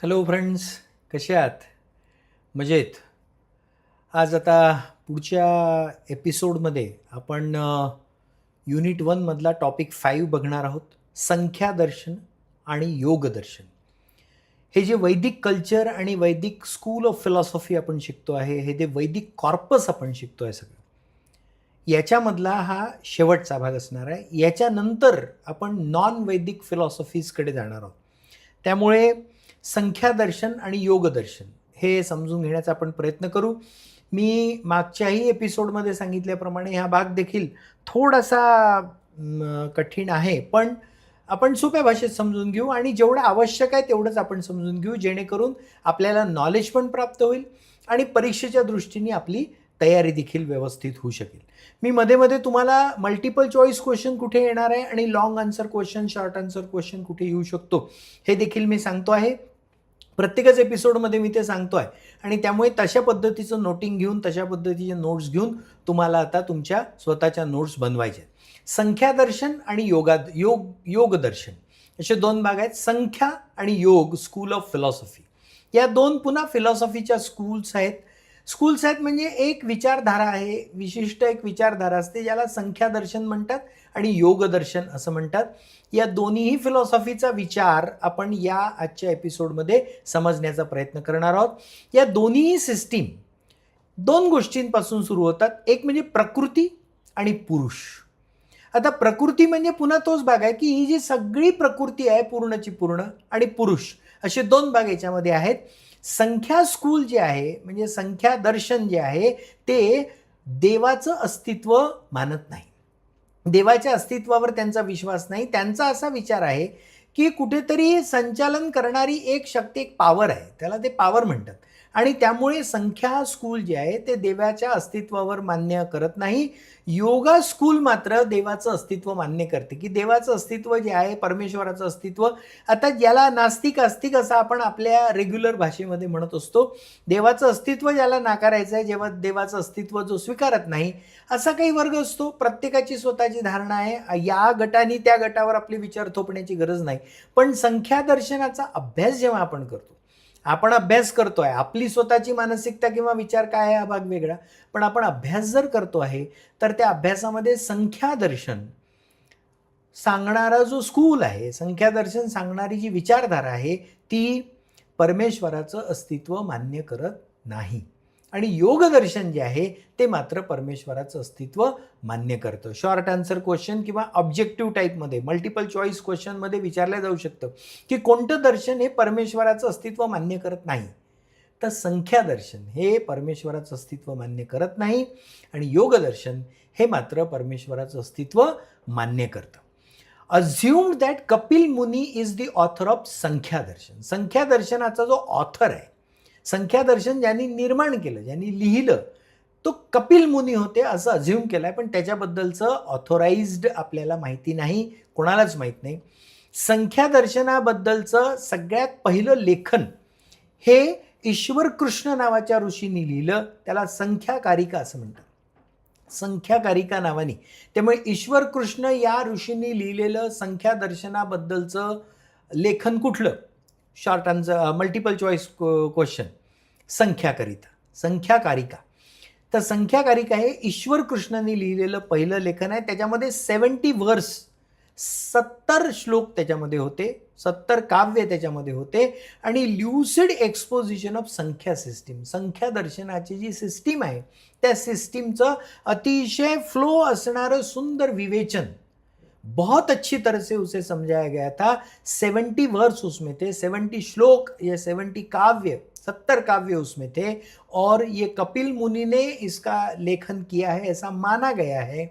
Hello friends, कसे आहात? मजेत. आज आता पुढच्या एपिसोडमध्ये आपण युनिट 1 मधला टॉपिक 5 बघणार आहोत. संख्यादर्शन आणि योगदर्शन. हे जे वैदिक कल्चर आणि वैदिक स्कूल ऑफ फिलॉसॉफी आपण शिकतो आहे, हे जे वैदिक कॉर्पस आपण शिकतो आहे सगळं, याच्यामधला हा शेवटचा भाग असणार आहे. याच्यानंतर आपण नॉन वैदिक फिलॉसॉफीजकडे जाणार आहोत. त्यामुळे संख्यादर्शन आणि योगदर्शन हे समजून घेण्याचा आपण प्रयत्न करू. मी मागच्याही एपिसोडमध्ये सांगितल्याप्रमाणे हा भाग देखील थोडासा कठीण आहे, पण आपण सोप्या भाषेत समजून घेऊ आणि जेवढं आवश्यक आहे तेवढंच आपण समजून घेऊ, जेणेकरून आपल्याला नॉलेज पण प्राप्त होईल आणि परीक्षेच्या दृष्टीने आपली तयारी देखील व्यवस्थित होऊ शकेल. मी मध्ये तुम्हाला मल्टिपल चॉईस क्वेश्चन कुठे येणार आहे आणि long answer question, short answer question कुठे येऊ शकतो हे देखील मी सांगतो आहे. प्रत्येकच एपिसोडमध्ये मी ते सांगतो आहे आणि त्यामुळे तशा पद्धतीचं नोटिंग घेऊन, तशा पद्धतीचे नोट्स घेऊन तुम्हाला आता तुमच्या स्वतःच्या नोट्स बनवायच्या. संख्यादर्शन आणि योगदर्शन असे दोन भाग आहेत. संख्या आणि योग स्कूल ऑफ फिलॉसॉफी, या दोन पुन्हा फिलॉसॉफीच्या स्कूल्स आहेत म्हणजे एक विचारधारा आहे, विशिष्ट एक विचारधारा असते ज्याला संख्यादर्शन म्हणतात आणि योगदर्शन असं म्हणतात. या दोन्हीही फिलॉसॉफीचा विचार आपण या आजच्या एपिसोडमध्ये समजण्याचा प्रयत्न करणार आहोत. या दोन्ही सिस्टीम दोन गोष्टींपासून सुरू होतात. एक म्हणजे प्रकृती आणि पुरुष. आता प्रकृती म्हणजे पुन्हा तोच भाग आहे की ही जी सगळी प्रकृती आहे पूर्णची पूर्ण, आणि पुरुष असे दोन भाग याच्यामध्ये आहेत. संख्या स्कूल जे आहे म्हणजे संख्या दर्शन जे आहे ते देवाचं अस्तित्व मानत नाही, देवाच्या अस्तित्वावर त्यांचा विश्वास नाही. त्यांचा असा विचार आहे की कुठेतरी संचालन करणारी एक शक्ती, एक पॉवर आहे, त्याला ते पॉवर म्हणतात. आणि त्यामुळे संख्या स्कूल जे आहे ते देवाच्या अस्तित्वावर मान्य करत नाही. योगा स्कूल मात्र देवाचं अस्तित्व मान्य करते, की देवाचं अस्तित्व जे आहे, परमेश्वराचं अस्तित्व, आता ज्याला नास्तिक आस्तिक असं आपण आपल्या रेग्युलर भाषेमध्ये म्हणत असतो, देवाचं अस्तित्व ज्याला नाकारायचं आहे, जेव्हा देवाचं अस्तित्व जो स्वीकारत नाही, असा काही वर्ग असतो. प्रत्येकाची स्वतःची धारणा आहे. या गटाने त्या गटावर आपले विचार थोपण्याची गरज नाही. पण संख्यादर्शनाचा अभ्यास जेव्हा आपण करतो, आपण अभ्यास करतोय, आपली स्वतःची मानसिकता किंवा विचार काय आहे हा भाग वेगळा, पण आपण अभ्यास जर करतो आहे तर त्या अभ्यासामध्ये संख्यादर्शन सांगणारा जो स्कूल आहे, संख्यादर्शन सांगणारी जी विचारधारा आहे ती परमेश्वराचं अस्तित्व मान्य करत नाही. आणि योगदर्शन जे आहे ते मात्र परमेश्वराचं अस्तित्व मान्य करतं. शॉर्ट आन्सर क्वेश्चन किंवा ऑब्जेक्टिव्ह टाईपमध्ये, मल्टिपल चॉईस क्वेश्चनमध्ये विचारलं जाऊ शकतं की कोणतं दर्शन हे परमेश्वराचं अस्तित्व मान्य करत नाही. तर संख्यादर्शन हे परमेश्वराचं अस्तित्व मान्य करत नाही आणि योगदर्शन हे मात्र परमेश्वराचं अस्तित्व मान्य करतं. Assumed that Kapil Muni is the author of Sankhyadarshan. संख्यादर्शनाचा जो ऑथर आहे, संख्यादर्शन ज्यांनी निर्माण केलं, ज्यांनी लिहिलं, तो कपिल मुनी होते असं अज्युम केलं आहे, पण त्याच्याबद्दलचं ऑथोराइज्ड आपल्याला माहिती नाही, कोणालाच माहीत नाही. संख्यादर्शनाबद्दलचं सगळ्यात पहिलं लेखन हे ईश्वर कृष्ण नावाच्या ऋषींनी लिहिलं. त्याला संख्याकारिका असं म्हणतात, संख्याकारिका नावाने. त्यामुळे ईश्वर कृष्ण या ऋषींनी लिहिलेलं संख्यादर्शनाबद्दलचं लेखन कुठलं? Short answer, multiple choice question, Sankhyakarika. तर संख्याकारिका हे ईश्वर कृष्णाने लिहिलेलं पहिलं लेखन आहे. त्याच्यामध्ये 70 वर्स, 70 श्लोक त्याच्यामध्ये होते, 70 काव्य त्याच्यामध्ये होते आणि ल्युसिड एक्सपोजिशन ऑफ संख्या सिस्टीम, संख्या दर्शनाची जी सिस्टीम आहे त्या सिस्टीमचं अतिशय फ्लो असणारं सुंदर विवेचन, बहुत अच्छी तरह से उसे समझाया गया था. 70 वर्स उसमें थे, 70 श्लोक, ये 70 काव्य, 70 काव्य उसमें थे और ये कपिल मुनि ने इसका लेखन किया है ऐसा माना गया है,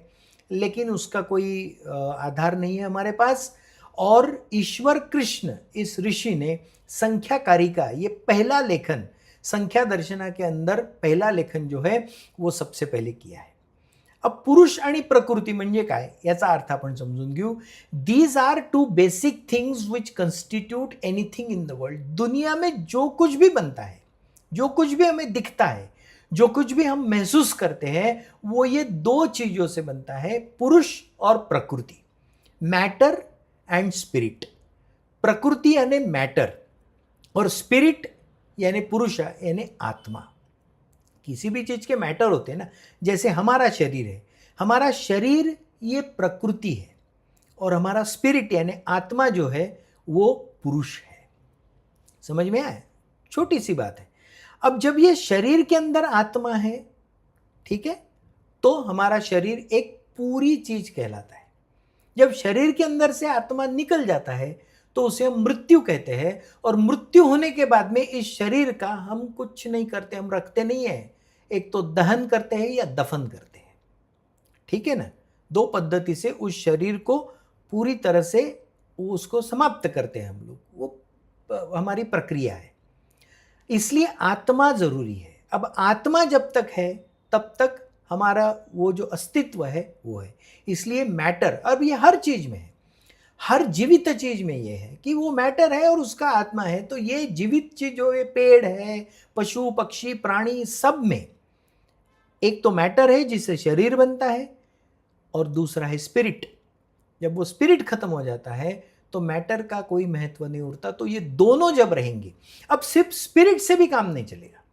लेकिन उसका कोई आधार नहीं है हमारे पास. और ईश्वर कृष्ण इस ऋषि ने संख्याकारिका, ये पहला लेखन संख्या दर्शना के अंदर पहला लेखन जो है वो सबसे पहले किया है. अब पुरुष आणि प्रकृती म्हणजे काय याचा अर्थ आपण समजून घेऊ. These are two basic things which constitute anything in the world. दुनिया में जो कुछ भी बनता है, जो कुछ भी हमें दिखता है, जो कुछ भी हम महसूस करते हैं, वो ये दो चीजों से बनता है, पुरुष और प्रकृति, मैटर एंड स्पिरिट. प्रकृति यानी मैटर और स्पिरिट यानी पुरुषा यानी आत्मा। किसी भी चीज़ के मैटर होते हैं ना, जैसे हमारा शरीर है, हमारा शरीर ये प्रकृति है और हमारा स्पिरिट यानी आत्मा जो है वो पुरुष है। समझ में आया? छोटी सी बात है। अब जब ये शरीर के अंदर आत्मा है, ठीक है, तो हमारा शरीर एक पूरी चीज कहलाता है। जब शरीर के अंदर से आत्मा निकल जाता है तो उसे हम मृत्यु कहते हैं, और मृत्यु होने के बाद में इस शरीर का हम कुछ नहीं करते, हम रखते नहीं है, एक तो दहन करते हैं या दफन करते हैं, ठीक है ना। दो पद्धति से उस शरीर को पूरी तरह से उसको समाप्त करते हैं हम लोग, वो हमारी प्रक्रिया है। इसलिए आत्मा जरूरी है। अब आत्मा जब तक है तब तक हमारा वो जो अस्तित्व है वो है। इसलिए मैटर, अब ये हर चीज में है, हर जीवित चीज में ये है कि वो मैटर है और उसका आत्मा है। तो ये जीवित चीज जो ये पेड़ है, पशु पक्षी प्राणी, सब में एक तो मैटर है जिससे शरीर बनता है, और दूसरा है स्पिरिट। जब वो स्पिरिट खत्म हो जाता है तो मैटर का कोई महत्व नहीं उठता। तो ये दोनों जब रहेंगे, अब सिर्फ स्पिरिट से भी काम नहीं चलेगा।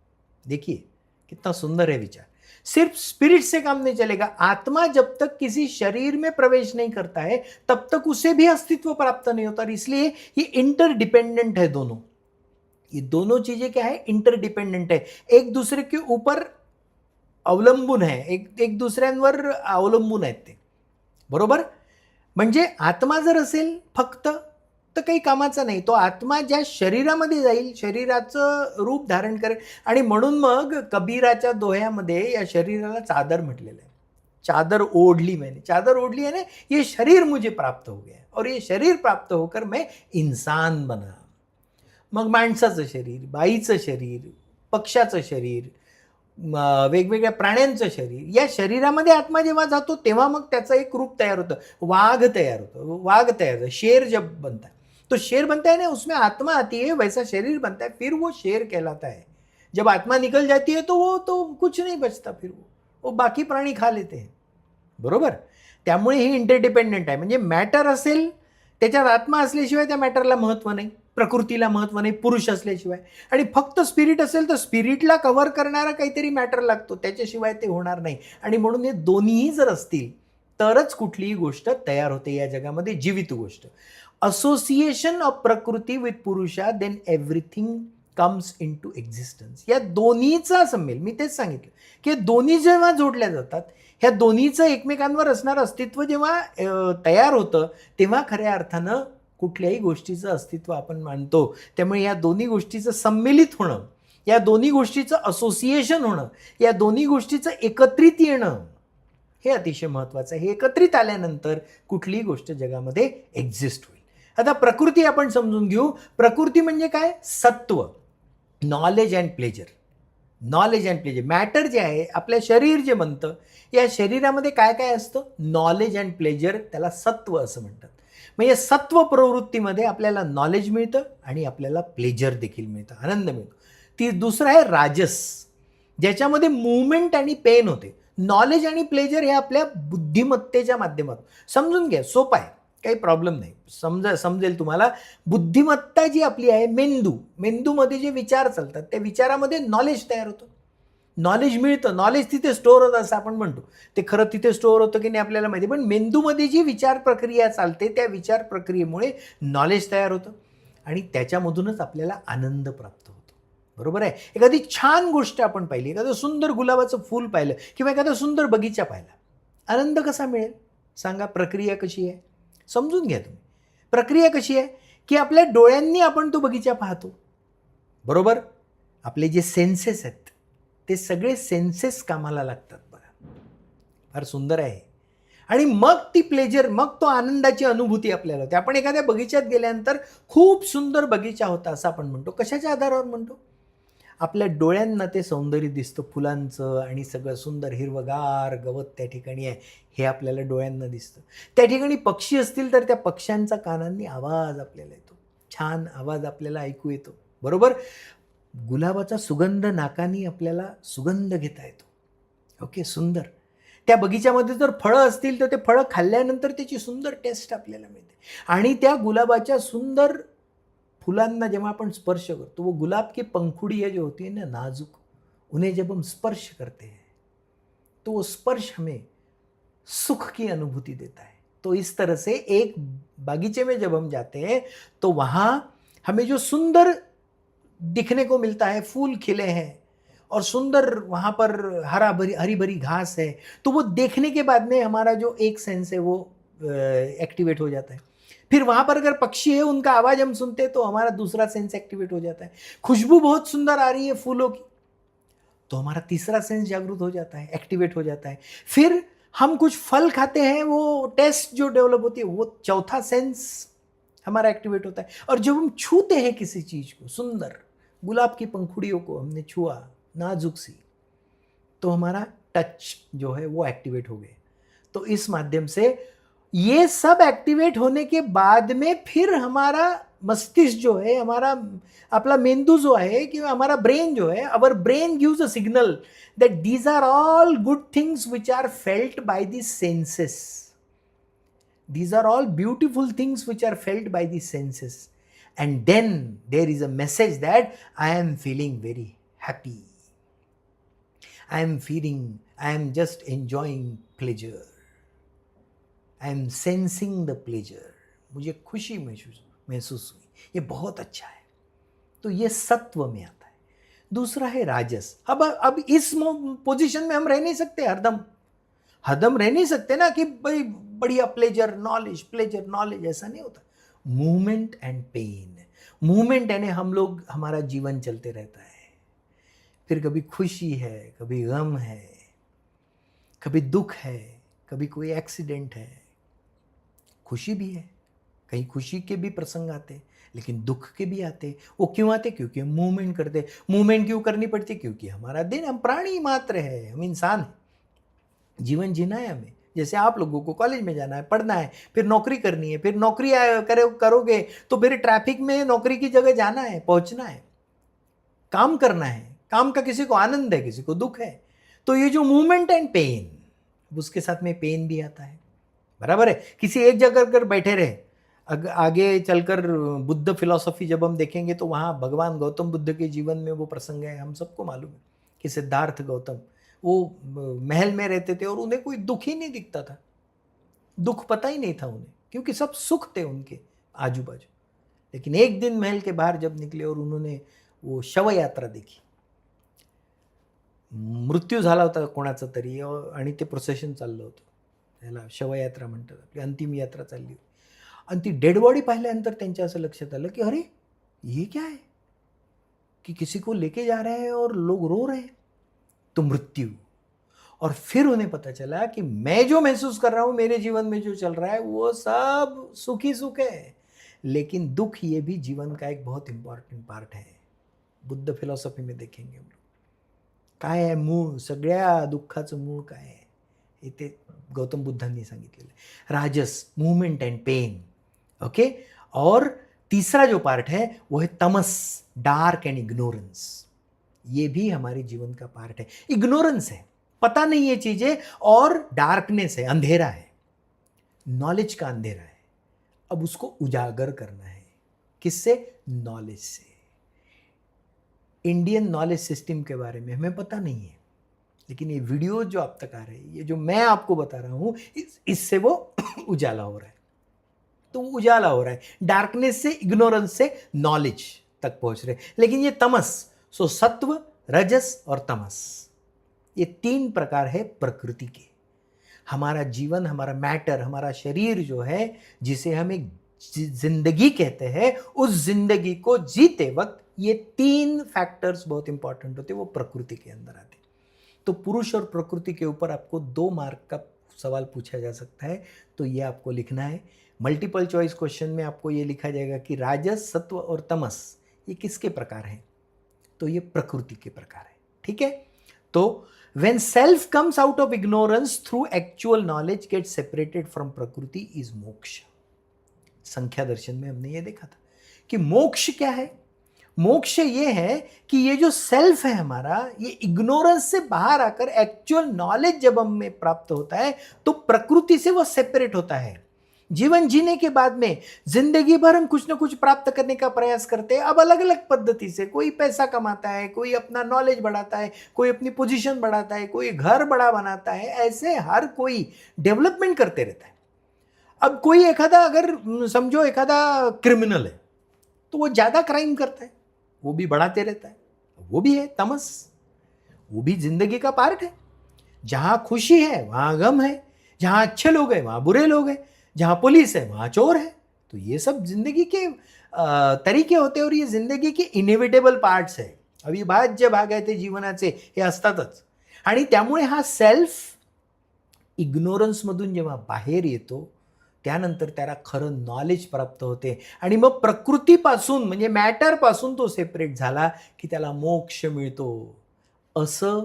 देखिए कितना सुंदर है विचार। सिर्फ स्पिरिट से काम नहीं चलेगा। आत्मा जब तक किसी शरीर में प्रवेश नहीं करता है तब तक उसे भी अस्तित्व प्राप्त नहीं होता। इसलिए ये इंटरडिपेंडेंट है दोनों। ये दोनों चीजें क्या है? इंटरडिपेंडेंट है, एक दूसरे के ऊपर अवलंबून आहे, एक दुसऱ्यांवर अवलंबून आहेत ते, बरोबर. म्हणजे आत्मा जर असेल फक्त तर काही कामाचा नाही. तो आत्मा ज्या शरीरामध्ये जाईल, शरीराचं रूप धारण करेल. आणि म्हणून मग कबीराच्या दोह्यामध्ये या शरीराला चादर म्हटलेलं आहे. चादर ओढ़ली मैंने, चादर ओढ़ली है ना, ये शरीर मुझे प्राप्त हो गया और ये शरीर प्राप्त होकर मैं इंसान बना. मग माणसाचं शरीर, बाईचं शरीर, पक्षाचं शरीर, वेगवेगळ्या प्राण्यांचं शरीर, या शरीरामध्ये आत्मा जेव्हा जातो तेव्हा मग त्याचं एक रूप तयार होतं. वाघ तयार होतं, वाघ तयार होतं, शेर जब बनता है तो शेर बनता है ना, उसमें आत्मा आती है, वैसा शरीर बनता है, फिर वो शेर कहलाता है. जब आत्मा निकल जाती है तो वो तो कुछ नहीं बचता, फिर वो बाकी प्राणी खा लेते हैं, बरोबर. त्यामुळे ही इंटरडिपेंडेंट आहे. म्हणजे मॅटर असेल त्याच्यात आत्मा असल्याशिवाय त्या मॅटरला महत्त्व नाही, प्रकृतीला महत्त्व नाही, पुरुष असल्याशिवाय. आणि फक्त स्पिरिट असेल तर स्पिरिटला कव्हर करणारा काहीतरी मॅटर लागतो, त्याच्याशिवाय ते होणार नाही. आणि म्हणून हे दोन्हीही जर असतील तरच कुठलीही गोष्ट तयार होते या जगामध्ये, जीवित गोष्ट. Association of prakriti with purusha, then everything comes into existence. या दोन्हीचा संमेल, मी तेच सांगितलं की दोन्ही जेव्हा जोडल्या जातात, ह्या दोन्हीचं एकमेकांवर असणारं अस्तित्व जेव्हा तयार होतं तेव्हा खऱ्या अर्थानं कुठल्याही गोष्टीचं अस्तित्व आपण मानतो. त्यामुळे या दोन्ही गोष्टीचं सम्मिलित होणं, या दोन्ही गोष्टीचं असोसिएशन होणं, या दोन्ही गोष्टीचं एकत्रित येणं हे अतिशय महत्त्वाचं आहे. हे एकत्रित आल्यानंतर कुठलीही गोष्ट जगामध्ये एक्झिस्ट होईल. आता प्रकृती आपण समजून घेऊ. प्रकृती म्हणजे काय? सत्व, knowledge and pleasure. Knowledge and pleasure, matter जे आहे, आपलं शरीर जे बनतं, या शरीरामध्ये काय काय असतं? नॉलेज अँड प्लेजर, त्याला सत्व असं म्हणतात. म्हणजे सत्व प्रवृत्तीमध्ये आपल्याला नॉलेज मिळतं आणि आपल्याला प्लेजर देखील मिळतं, आनंद मिळतो. ती दुसरं आहे राजस, ज्याच्यामध्ये मूवमेंट आणि पेन होते. नॉलेज आणि प्लेजर हे आपल्या बुद्धिमत्तेच्या माध्यमातून. समजून घ्या, सोपं आहे, काही प्रॉब्लेम नाही, समजेल तुम्हाला. बुद्धिमत्ता जी आपली आहे, मेंदूमध्ये जे विचार चालतात त्या विचारामध्ये नॉलेज तयार होतं, नॉलेज मिळतं. नॉलेज तिथे स्टोअर होतं असं आपण म्हणतो. ते खरं तिथे स्टोअर होतं की नाही आपल्याला माहिती, पण मेंदूमध्ये जी विचार प्रक्रिया चालते त्या विचार प्रक्रियेमुळे नॉलेज तयार होतं आणि त्याच्यामधूनच आपल्याला आनंद प्राप्त होतो, बरोबर आहे. एखादी छान गोष्ट आपण पाहिली, एखादं सुंदर गुलाबाचं फूल पाहिलं किंवा एखादा सुंदर बगीचा पाहिला, आनंद कसा मिळेल सांगा? प्रक्रिया कशी आहे समजून घ्या तुम्ही. प्रक्रिया कशी आहे की आपल्या डोळ्यांनी आपण तो बगीचा पाहतो, बरोबर. आपले जे सेन्सेस आहेत ते सगळे सेन्सेस कामाला लागतात बघा, फार सुंदर आहे. आणि मग ती प्लेजर, मग तो आनंदाची अनुभूती आपल्याला होते. आपण एखाद्या बगीच्यात गेल्यानंतर खूप सुंदर बगीचा होता असं आपण म्हणतो. कशाच्या आधारावर म्हणतो? आपल्या डोळ्यांना ते सौंदर्य दिसतं, फुलांचं आणि सगळं सुंदर हिरवगार गवत त्या ठिकाणी आहे हे आपल्याला डोळ्यांना दिसतं. त्या ठिकाणी पक्षी असतील तर त्या पक्ष्यांचा कानांनी आवाज आपल्याला येतो, छान आवाज आपल्याला ऐकू येतो, बरोबर. गुलाबाचा सुगंध नाकानी आपल्याला सुगंध घेता येतो, ओके, सुंदर. त्या बगीच्यामध्ये जर फळं असतील तर ते फळं खाल्ल्यानंतर त्याची सुंदर टेस्ट आपल्याला मिळते आणि त्या गुलाबाच्या सुंदर फुलांना जेव्हा आपण स्पर्श करतो, वो गुलाब की पंखुड़ियाँ जो होती है ना नाजुक, उन्हें जब हम स्पर्श करते हैं तो वो स्पर्श हमें सुख की अनुभूति देता है। तो इस तरह से एक बागीचे में जब हम जाते हैं तो वहाँ हमें जो सुंदर दिखने को मिलता है, फूल खिले हैं और सुंदर वहाँ पर हरी भरी घास है, तो वो देखने के बाद में हमारा जो एक सेंस है वो एक्टिवेट हो जाता है। फिर वहाँ पर अगर पक्षी है, उनका आवाज़ हम सुनते हैं तो हमारा दूसरा सेंस एक्टिवेट हो जाता है। खुशबू बहुत सुंदर आ रही है फूलों की, तो हमारा तीसरा सेंस जागृत हो जाता है, एक्टिवेट हो जाता है। फिर हम कुछ फल खाते हैं, वो टेस्ट जो डेवलप होती है, वो चौथा सेंस हमारा एक्टिवेट होता है। और जब हम छूते हैं किसी चीज़ को, सुंदर गुलाब की पंखुड़ियों को हमने छुआ नाजुक सी, तो हमारा टच जो है वो एक्टिवेट हो गए। तो इस माध्यम से ये सब एक्टिवेट होने के बाद में फिर हमारा मस्तिष्क जो है, हमारा आपला मेंदू जो है कि हमारा ब्रेन जो है, our brain gives a signal that these are all good things which are felt by the senses. These are all beautiful things which are felt by the senses. And then there is a message that I am feeling very happy. I am just enjoying pleasure. I am sensing the pleasure. मुझे खुशी महसूस हुई, ये बहुत अच्छा है. तो ये सत्व में आता है. दूसरा है राजस. अब इस पोजीशन में हम रह नहीं सकते हरदम रह नहीं सकते ना कि भाई बढ़िया प्लेजर नॉलेज, ऐसा नहीं होता. Movement end pen. मूवमेंट यानी हम लोग, हमारा जीवन चलते रहता है, फिर कभी खुशी है, कभी गम है, कभी दुख है, कभी कोई एक्सीडेंट है. खुशी भी है, कहीं खुशी के भी प्रसंग आते, लेकिन दुख के भी आते. वो क्यों आते? क्योंकि हम मूवमेंट करते. मूवमेंट क्यों करनी पड़ती? क्योंकि हमारा दिन, हम प्राणी मात्र है, हम इंसान हैं, जीवन जीना है हमें. जैसे आप लोगों को कॉलेज में जाना है, पढ़ना है, फिर नौकरी करनी है, फिर नौकरी करोगे तो फिर ट्रैफिक में नौकरी की जगह जाना है, पहुंचना है, काम करना है. काम का किसी को आनंद है, किसी को दुख है. तो ये जो मूवमेंट एंड पेन, उसके साथ में पेन भी आता है. बराबर है. किसी एक जगह कर बैठे रहे, आगे चलकर बुद्ध फिलॉसफी जब हम देखेंगे तो वहाँ भगवान गौतम बुद्ध के जीवन में वो प्रसंग है, हम सबको मालूम है कि सिद्धार्थ गौतम वो महल में रहते थे और उन्हें कोई दुख ही नहीं दिखता था. दुख पता ही नहीं था उन्हें, क्योंकि सब सुख थे उनके आजू बाजू. लेकिन एक दिन महल के बाहर जब निकले और उन्होंने वो शव यात्रा देखी, मृत्यू झाला होता कोणाचा तरी आणि ते प्रोसेशन चाललं होतं, त्याला शवयात्रा म्हणतात, आपली अंतिम यात्रा चालली होती. आणि ती डेड बॉडी पाहिल्यानंतर त्यांच्या असं लक्षात आलं की अरे ये क्या है, कि किसी को लेके जा रहे हैं और लोग रो रहे हैं. तो मृत्यु. और फिर उन्हें पता चला कि मैं जो महसूस कर रहा हूं, मेरे जीवन में जो चल रहा है, वो सब सुख ही सुख है, लेकिन दुख ये भी जीवन का एक बहुत इंपॉर्टंट पार्ट है. बुद्ध फिलॉसॉफी में देखेंगे हम लोग काय आहे मूळ, सगळ्या दुःखाचं मूळ काय आहे, हे ते गौतम बुद्धांनी सांगितलेलं आहे. राजस, मूवमेंट एंड पेन. ओके. और तीसरा जो पार्ट है वो है तमस, डार्क एंड इग्नोरेंस. ये भी हमारे जीवन का पार्ट है. इग्नोरेंस है, पता नहीं ये चीजें, और डार्कनेस है, अंधेरा है, नॉलेज का अंधेरा है. अब उसको उजागर करना है. किससे? नॉलेज से. इंडियन नॉलेज सिस्टम के बारे में हमें पता नहीं है, लेकिन ये वीडियो जो आप तक आ रही है, ये जो मैं आपको बता रहा हूं, इससे वो उजाला हो रहा है. तो उजाला हो रहा है, डार्कनेस से, इग्नोरेंस से नॉलेज तक पहुंच रहे. लेकिन ये तमस, सो सत्व, रजस और तमस, ये 3 प्रकार है प्रकृति के. हमारा जीवन, हमारा मैटर, हमारा शरीर जो है, जिसे हम एक जिंदगी कहते हैं, उस जिंदगी को जीते वक्त ये 3 फैक्टर्स बहुत इंपॉर्टेंट होते, वो प्रकृति के अंदर आते. तो पुरुष और प्रकृति के ऊपर आपको 2 मार्क का सवाल पूछा जा सकता है, तो ये आपको लिखना है. मल्टीपल चॉइस क्वेश्चन में आपको ये लिखा जाएगा कि राजस, सत्व और तमस ये किसके प्रकार हैं? तो ये प्रकृति के प्रकार है. ठीक है. तो when self comes out of ignorance through actual knowledge gets separated from प्रकृति is मोक्ष. संख्या दर्शन में हमने ये देखा था कि मोक्ष क्या है. मोक्ष ये है कि ये जो सेल्फ है हमारा, ये इग्नोरेंस से बाहर आकर एक्चुअल नॉलेज जब हमें प्राप्त होता है, तो प्रकृति से वो सेपरेट होता है. जीवन जीने के बाद में जिंदगी भर हम कुछ ना कुछ प्राप्त करने का प्रयास करते हैं, अब अलग अलग पद्धति से। कोई पैसा कमाता है, कोई अपना नॉलेज बढ़ाता है, कोई अपनी पोजीशन बढ़ाता है, कोई घर बड़ा बनाता है, ऐसे हर कोई डेवलपमेंट करते रहता है। अब कोई एखादा अगर समझो एखादा क्रिमिनल है तो वो ज़्यादा क्राइम करता है, वो भी बढ़ाते रहता है, वो भी है तमस, वो भी जिंदगी का पार्ट है। जहाँ खुशी है वहाँ गम है, जहाँ अच्छे लोग हैं वहाँ बुरे लोग हैं, जहाँ पुलिस है वहाँ चोर है। तो ये सब जिंदगी के तरीके होते हैं और ये जिंदगी के इनएव्हिटेबल पार्ट्स आहे, अविभाज्य भाग आहे ते जीवनाचे, हे असतातच. आणि त्यामुळे हा सेल्फ इग्नोरन्समधून जेव्हा बाहेर येतो त्यानंतर त्याला खरं नॉलेज प्राप्त होते आणि मग प्रकृतीपासून म्हणजे मॅटरपासून तो सेपरेट झाला की त्याला मोक्ष मिळतो, असं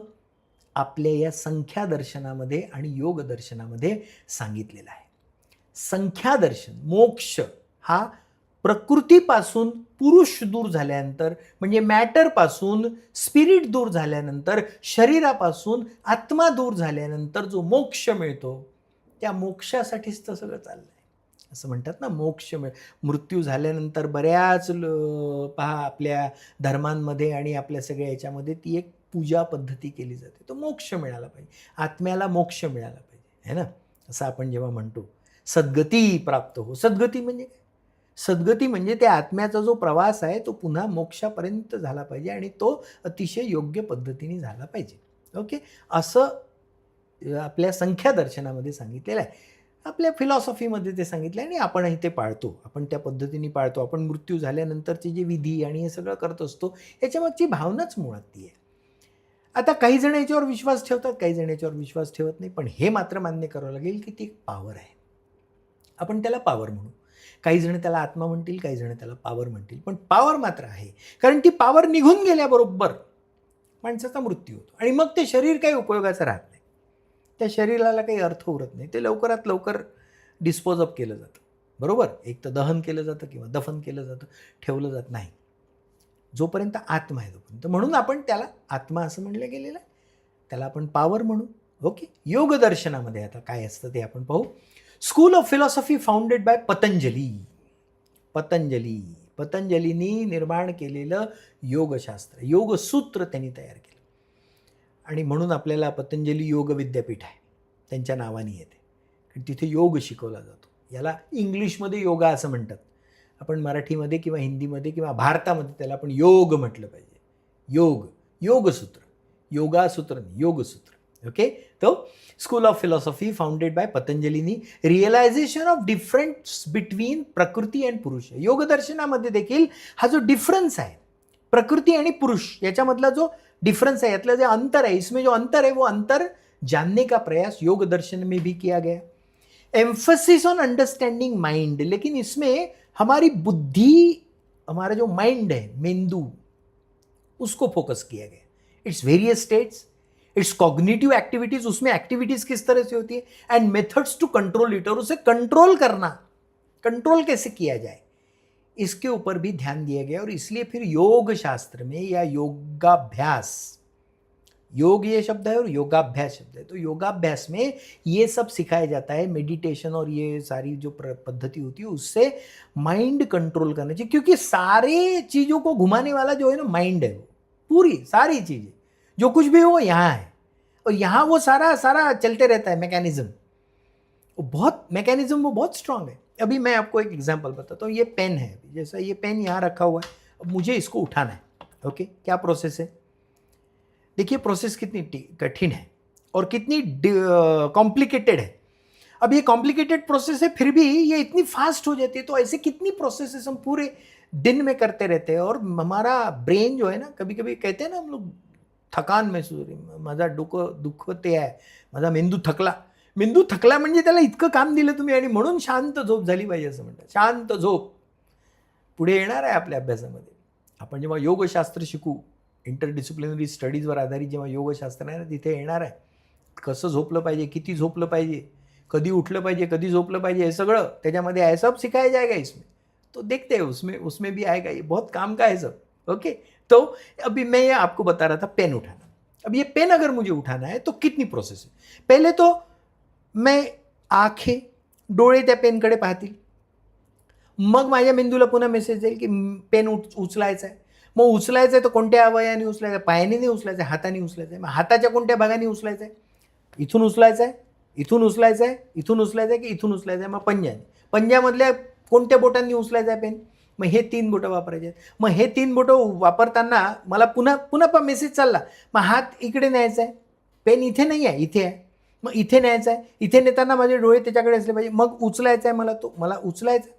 आपल्या या संख्या दर्शनामध्ये आणि योग दर्शनामध्ये सांगितलेलं आहे. संख्या दर्शन, मोक्ष हा प्रकृतीपासून पुरुष दूर झाल्यानंतर म्हणजे मॅटरपासून स्पिरिट दूर झाल्यानंतर, शरीरापासून आत्मा दूर झाल्यानंतर जो मोक्ष मिळतो, त्या मोक्षासाठीच तर सगळं चाललंय. असं म्हणतात ना, मोक्ष मृत्यू झाल्यानंतर बऱ्याच पहा आपल्या धर्मांमध्ये आणि आपल्या सगळ्या याच्यामध्ये ती एक पूजा पद्धती केली जाते. तो मोक्ष मिळाला पाहिजे, आत्म्याला मोक्ष मिळाला पाहिजे, है ना. असं आपण जेव्हा म्हणतो सद्गती प्राप्त हो, सद्गती म्हणजे काय? सद्गती म्हणजे त्या आत्म्याचा जो प्रवास आहे तो पुन्हा मोक्षापर्यंत झाला पाहिजे आणि तो अतिशय योग्य पद्धतीने झाला पाहिजे. ओके, असं आपल्या संख्या दर्शनामध्ये सांगितलेलं आहे. आपल्या फिलॉसॉफीमध्ये ते सांगितलं आहे आणि आपणही ते पाळतो, आपण त्या पद्धतीने पाळतो. आपण मृत्यू झाल्यानंतरचे जे विधी आणि हे सगळं करत असतो याच्यामागची भावनाच मुळात ती आहे. आता काही जण याच्यावर विश्वास ठेवतात, काही जण याच्यावर विश्वास ठेवत नाही, पण हे मात्र मान्य करावं लागेल की ती एक पॉवर आहे. आपण त्याला पॉवर म्हणू, काही जण त्याला आत्मा म्हणतील, काही जण त्याला पॉवर म्हणतील, पण पॉवर मात्र आहे. कारण ती पॉवर निघून गेल्याबरोबर माणसाचा मृत्यू होतो आणि मग ते शरीर काही उपयोगाचं राहत नाही, त्या शरीराला काही अर्थ उरत नाही, ते लवकरात लवकर डिस्पोज अप केलं जातं. बरोबर, एक तर दहन केलं जातं किंवा दफन केलं जातं, ठेवलं जात नाही जोपर्यंत आत्मा आहे तोपर्यंत. म्हणून आपण त्याला आत्मा असं म्हणलं गेलेलं आहे, त्याला आपण पॉवर म्हणू. ओके, योग दर्शनामध्ये आता काय असतं ते आपण पाहू. School of philosophy founded by Patanjali. पतंजलींनी निर्माण केलेलं योगशास्त्र, योगसूत्र त्यांनी तयार केलं आणि म्हणून आपल्याला पतंजली योग विद्यापीठ आहे, त्यांच्या नावाने येते. आणि तिथे योग शिकवला जातो. याला इंग्लिशमध्ये योगा असं म्हणतात, आपण मराठीमध्ये किंवा हिंदीमध्ये किंवा भारतामध्ये त्याला आपण योग म्हटलं पाहिजे. योग, योगसूत्र, योगासूत्र नाही, योगसूत्र. ओके, तो school of philosophy founded by पतंजलीनी realisation of difference between Prakriti and Purusha. योग दर्शनामध्ये देखील हा जो डिफरन्स आहे प्रकृती आणि पुरुष याच्यामधला जो डिफरेंस है, यातला जो अंतर है, इसमें जो अंतर है वो अंतर जानने का प्रयास योग दर्शन में भी किया गया. एम्फसिस ऑन अंडरस्टैंडिंग माइंड, लेकिन इसमें हमारी बुद्धि, हमारा जो माइंड है, मेंदू, उसको फोकस किया गया. Its various states, its cognitive activities, उसमें एक्टिविटीज किस तरह से होती है, and methods to control it, और उसे कंट्रोल करना, कंट्रोल कैसे किया जाए, इसके ऊपर भी ध्यान दिया गया. और इसलिए फिर योग शास्त्र में या योगाभ्यास, योग ये शब्द है और योगाभ्यास शब्द है, तो योगाभ्यास में ये सब सिखाया जाता है. मेडिटेशन और ये सारी जो पद्धति होती है उससे माइंड कंट्रोल करना चाहिए, क्योंकि सारे चीज़ों को घुमाने वाला जो है ना माइंड है. वो पूरी सारी चीज़ें जो कुछ भी हो यहाँ है, और यहाँ वो सारा चलते रहता है मैकेनिज्म. वो बहुत स्ट्रांग है. अभी मैं आपको एक एग्जांपल बताता हूँ. ये पेन है, जैसा ये पेन यहाँ रखा हुआ है, अब मुझे इसको उठाना है. ओके, क्या प्रोसेस है, देखिए प्रोसेस कितनी कठिन है और कितनी कॉम्प्लिकेटेड है. अब ये कॉम्प्लिकेटेड प्रोसेस है, फिर भी ये इतनी फास्ट हो जाती है. तो ऐसे कितनी प्रोसेसेस हम पूरे दिन में करते रहते हैं, और हमारा ब्रेन जो है ना, कभी कभी कहते हैं ना हम लोग, थकान महसूस, माझा डोकं दुखते आहे, माझा मेंदू थकला म्हणजे त्याला इतकं काम दिलं तुम्ही आणि म्हणून शांत झोप झाली पाहिजे असं म्हणतात. शांत झोप पुढे येणार आहे आपल्या अभ्यासामध्ये. आपण जेव्हा योगशास्त्र शिकू, इंटरडिसिप्लिनरी स्टडीजवर आधारित जेव्हा योगशास्त्र आहे ना, तिथे येणार आहे कसं झोपलं पाहिजे, किती झोपलं पाहिजे, कधी उठलं पाहिजे, कधी झोपलं पाहिजे, हे सगळं त्याच्यामध्ये आहे. सब सिखाया जाएगा इसमें, तो देखते हैं उसमें भी आएगा. ये बहुत काम का है सब. ओके, तो अभी मैं ये आपको बता रहा था पेन उठाना. अब ये पेन अगर मुझे उठाना है तो कितनी प्रोसेस है. पहले तो मैं आंखें डोळे त्या पेनकडे पाहतील. मग माझ्या मेंदूला पुन्हा मेसेज येईल की पेन उचलायचा आहे. मग उचलायचं आहे तर कोणत्या अवयवाने उचलायचं आहे? पायाने नाही उचलायचं आहे, हाताने उचलायचं आहे. मग हाताच्या कोणत्या भागाने उचलायचं आहे? इथून उचलायचं आहे, इथून उचलायचं आहे, इथून उचलायचं आहे की इथून उचलायचं आहे? मग पंजाने. पंजामधल्या कोणत्या बोटांनी उचलायचं आहे पेन? मग हे 3 बोटं वापरायचे आहेत. मग हे 3 बोटं वापरताना मला पुन्हा पुन्हा मेसेज चालला. मग हात इकडे न्यायचा आहे. पेन इथे नाही आहे, इथे आहे. मग इथे न्यायचा आहे. इथे नेताना माझे डोळे त्याच्याकडे असले पाहिजे. मग उचलायचा आहे मला उचलायचा आहे.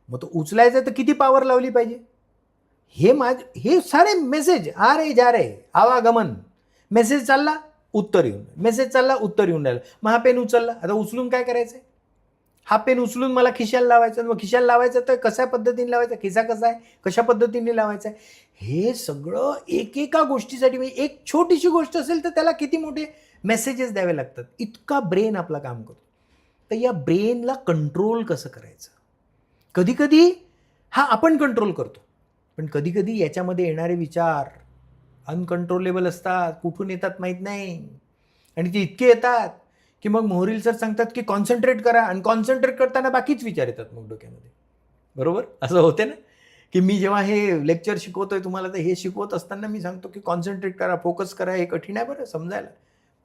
मग तो उचलायचा तर किती पॉवर लावली पाहिजे? हे सारे मेसेज आ रे जा रे, आवागमन. मेसेज चालला, उत्तर येऊन, मेसेज चालला, उत्तर येऊन राहिलं. मग हा पेन उचलला, आता उचलून काय करायचं? हा पेन उचलून मला खिशाला लावायचा. मग खिशाला लावायचं तर कशा पद्धतीने लावायचा? खिसा कसा आहे, कशा पद्धतीने लावायचा आहे? हे सगळं एकेका गोष्टीसाठी, म्हणजे एक छोटीशी गोष्ट असेल तर त्याला किती मोठे मेसेजेस द्यावे लागतात. इतका ब्रेन आपला काम करतो. तर या ब्रेनला कंट्रोल कसं करायचं? कधीकधी हा आपण कंट्रोल करतो, पण कधीकधी याच्यामध्ये येणारे विचार अनकंट्रोलेबल असतात. कुठून येतात माहीत नाही, आणि ते इतके येतात की मग मोहरील सर सांगतात की कॉन्सन्ट्रेट करा, आणि कॉन्सन्ट्रेट करताना बाकीच विचार येतात मग डोक्यामध्ये. बरोबर असं होते ना, की मी जेव्हा हे लेक्चर शिकवतोय तुम्हाला, तर हे शिकवत असताना मी सांगतो की कॉन्सन्ट्रेट करा, फोकस करा. हे कठीण आहे बरं समजायला,